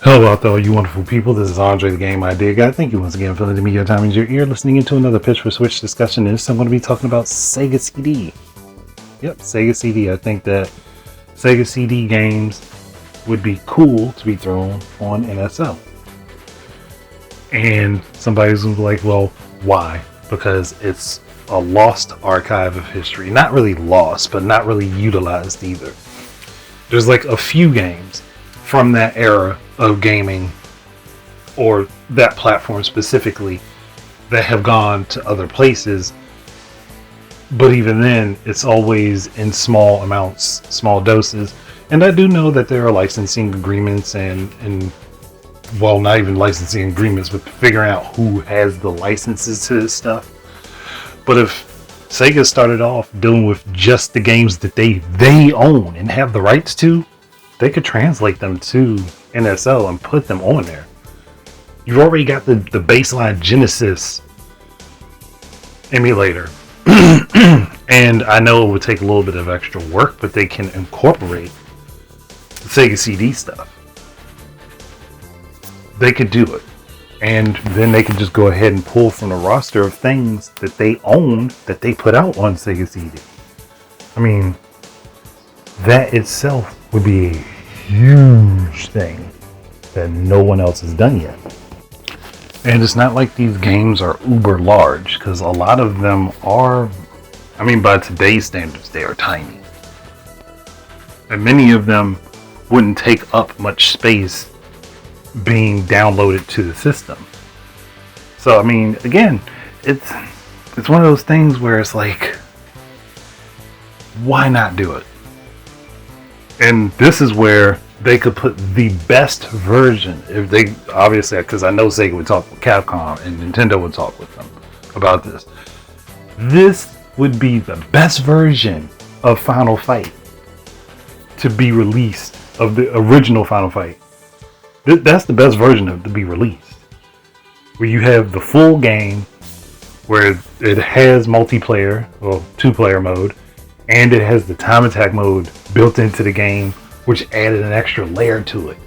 Hello out there, all you wonderful people. This is Andre, the Game Idea Guy. Thank you once again for letting me your time in your ear, listening into another Pitch for Switch discussion. And this I'm going to be talking about Sega CD. Yep, Sega CD. I think that Sega CD games would be cool to be thrown on NSO. And somebody's going to be like, well, why? Because it's a lost archive of history. Not really lost, but not really utilized either. There's like a few games from that era of gaming, or that platform specifically, that have gone to other places, but even then it's always in small amounts, small doses. And I do know that there are licensing agreements and well, not even licensing agreements, but figuring out who has the licenses to this stuff. But if Sega started off dealing with just the games that they own and have the rights to, they could translate them to NSO and put them on there. You've already got the baseline Genesis emulator. And I know it would take a little bit of extra work, but they can incorporate the Sega CD stuff. They could do it. And then they could just go ahead and pull from the roster of things that they own that they put out on Sega CD. I mean, that itself would be a huge thing that no one else has done yet. And it's not like these games are uber large, because a lot of them are, I mean, by today's standards, they are tiny. And many of them wouldn't take up much space being downloaded to the system. So, I mean, again, it's one of those things where it's like, why not do it? And this is where they could put the best version, if they, obviously, because I know Sega would talk with Capcom and Nintendo would talk with them about this. This would be the best version of Final Fight to be released, of the original Final Fight. That's the best version of it to be released, where you have the full game, where it has multiplayer, well, 2-player mode, and it has the time attack mode built into the game, which added an extra layer to it.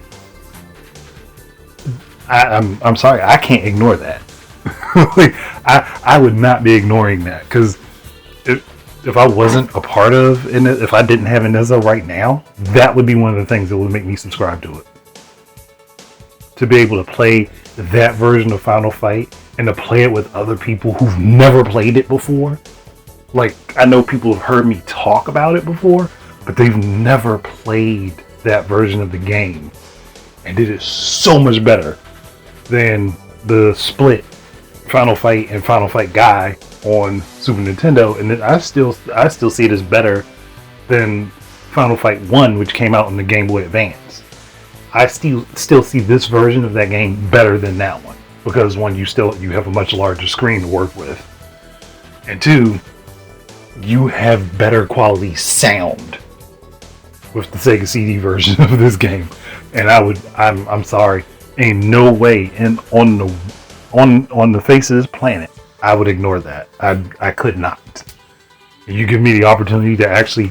I'm sorry, I can't ignore that. I would not be ignoring that, because if I wasn't a part of it, if I didn't have an NSO right now, that would be one of the things that would make me subscribe to it. To be able to play that version of Final Fight and to play it with other people who've never played it before. Like, I know people have heard me talk about it before, but they've never played that version of the game. And it is so much better than the split Final Fight and Final Fight Guy on Super Nintendo. And I still see it as better than Final Fight 1, which came out on the Game Boy Advance. I still see this version of that game better than that one, because one, you have a much larger screen to work with, and two, you have better quality sound with the Sega CD version of this game. And I'm sorry, ain't no way on the face of this planet I would ignore that. I could not. If you give me the opportunity to actually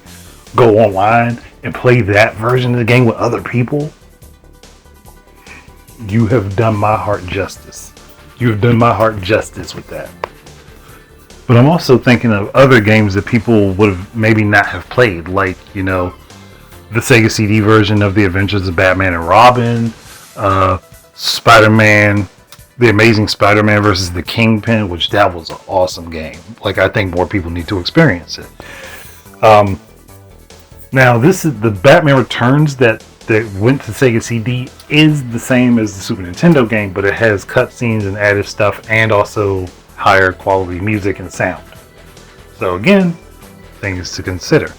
go online and play that version of the game with other people, you have done my heart justice. You have done my heart justice with that. But I'm also thinking of other games that people would have maybe not have played, like, you know, the Sega CD version of The Adventures of Batman and Robin, Spider-Man, The Amazing Spider-Man versus the Kingpin, which that was an awesome game. Like, I think more people need to experience it. Now, this is the Batman Returns that went to Sega CD is the same as the Super Nintendo game, but it has cutscenes and added stuff, and also higher quality music and sound. So again, things to consider.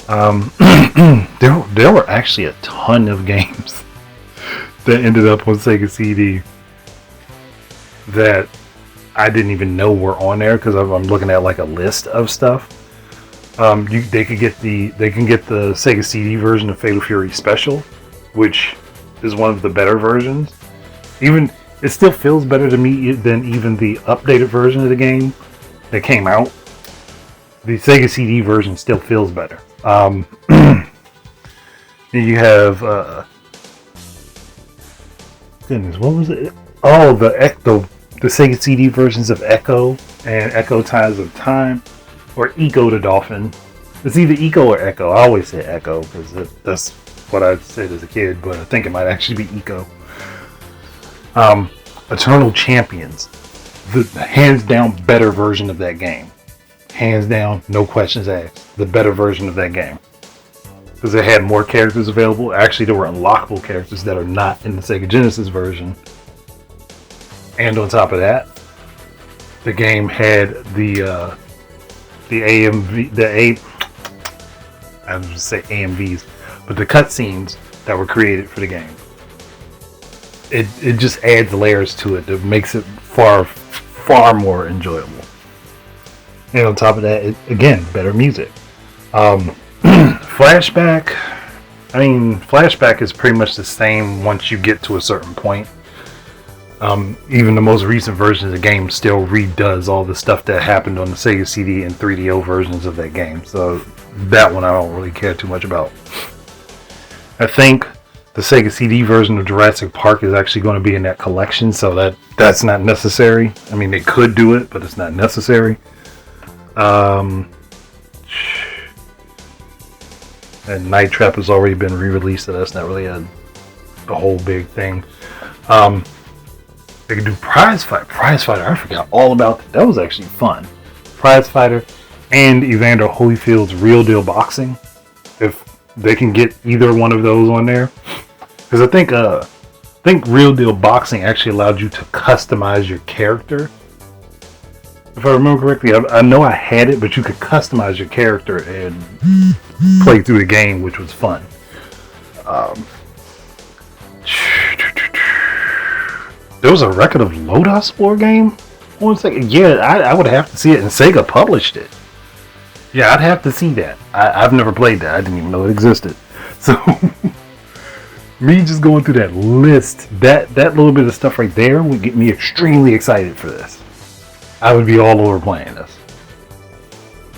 There were actually a ton of games that ended up on Sega CD that I didn't even know were on there, because I'm looking at like a list of stuff. They can get the Sega CD version of Fatal Fury Special, which is one of the better versions. Even it still feels better to me than even the updated version of the game that came out. The Sega CD version still feels better. You have Goodness, what was it? Oh, the Sega CD versions of Echo and Echo Times of Time, or Eco the Dolphin. It's either Eco or Echo. I always say Echo because that's what I said as a kid, but I think it might actually be Eco. Eternal Champions, the hands down better version of that game. Hands down, no questions asked. The better version of that game. Because it had more characters available. Actually, there were unlockable characters that are not in the Sega Genesis version. And on top of that, the game had the I was going to say AMVs, but the cutscenes that were created for the game. It just adds layers to it that makes it far more enjoyable. And on top of that, again, better music. Flashback. Flashback is pretty much the same once you get to a certain point. Even the most recent version of the game still redoes all the stuff that happened on the Sega CD and 3DO versions of that game. So that one I don't really care too much about. I think the Sega CD version of Jurassic Park is actually going to be in that collection, so that's not necessary. I mean, they could do it, but it's not necessary. And Night Trap has already been re-released, so that's not really a whole big thing. They can do Prize Fighter. Prize Fighter, I forgot all about that. That was actually fun. Prize Fighter and Evander Holyfield's Real Deal Boxing. If they can get either one of those on there, because I think Real Deal Boxing actually allowed you to customize your character. If I remember correctly, I know I had it, but you could customize your character and play through the game, which was fun. There was a Record of Lodos War game? One second. Yeah, I would have to see it, and Sega published it. Yeah, I'd have to see that. I've never played that. I didn't even know it existed. So, me just going through that list, that little bit of stuff right there would get me extremely excited for this. I would be all over playing this.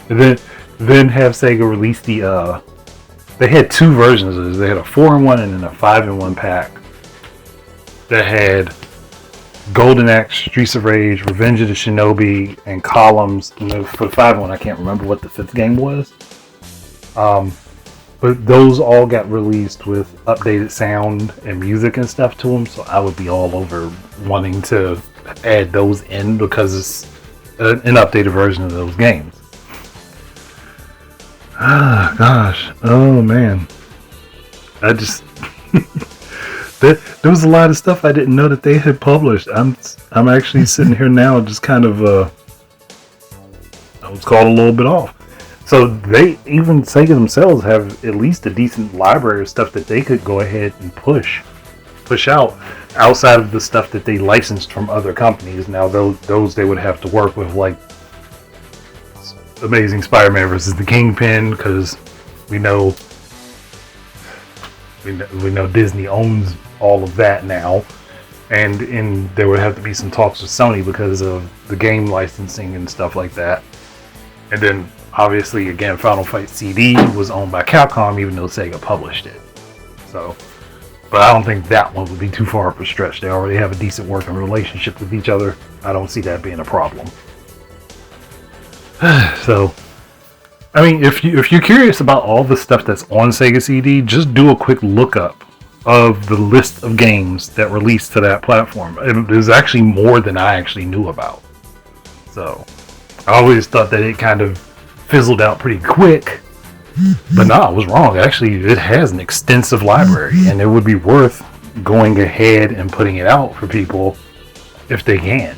And then have Sega release they had two versions of this. They had a 4-in-1 and then a 5-in-1 pack that had Golden Axe, Streets of Rage, Revenge of the Shinobi, and Columns. And for the 5-in-1, I can't remember what the 5th game was. But those all got released with updated sound and music and stuff to them. So I would be all over wanting to add those in because it's an updated version of those games. Ah, gosh. Oh, man. I just... There was a lot of stuff I didn't know that they had published. I'm actually sitting here now just kind of... I was caught a little bit off. So even Sega themselves have at least a decent library of stuff that they could go ahead and push out outside of the stuff that they licensed from other companies. Now those they would have to work with, like Amazing Spider-Man versus the Kingpin, because we know Disney owns all of that now, and there would have to be some talks with Sony because of the game licensing and stuff like that. And then obviously again, Final Fight CD was owned by Capcom, even though Sega published it. So, but I don't think that one would be too far up a stretch. They already have a decent working relationship with each other. I don't see that being a problem. So, I mean, if you're curious about all the stuff that's on Sega CD, just do a quick lookup of the list of games that released to that platform. There's actually more than I actually knew about. So, I always thought that it kind of fizzled out pretty quick. But no, I was wrong. Actually, it has an extensive library, and it would be worth going ahead and putting it out for people if they can.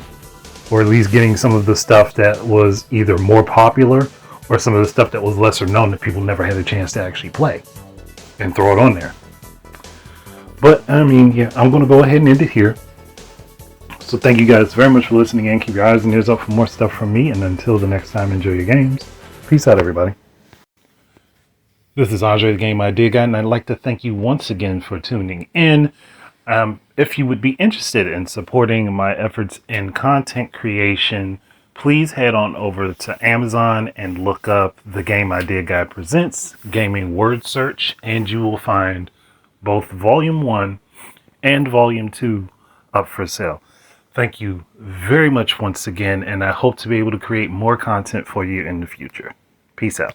Or at least getting some of the stuff that was either more popular or some of the stuff that was lesser known that people never had a chance to actually play and throw it on there. But, I mean, yeah, I'm going to go ahead and end it here. So thank you guys very much for listening and keep your eyes and ears up for more stuff from me. And until the next time, enjoy your games. Peace out, everybody. This is Andre, the Game Idea Guy, and I'd like to thank you once again for tuning in. If you would be interested in supporting my efforts in content creation, please head on over to Amazon and look up The Game Idea Guy Presents Gaming Word Search, and you will find both Volume 1 and Volume 2 up for sale. Thank you very much once again, and I hope to be able to create more content for you in the future. Peace out.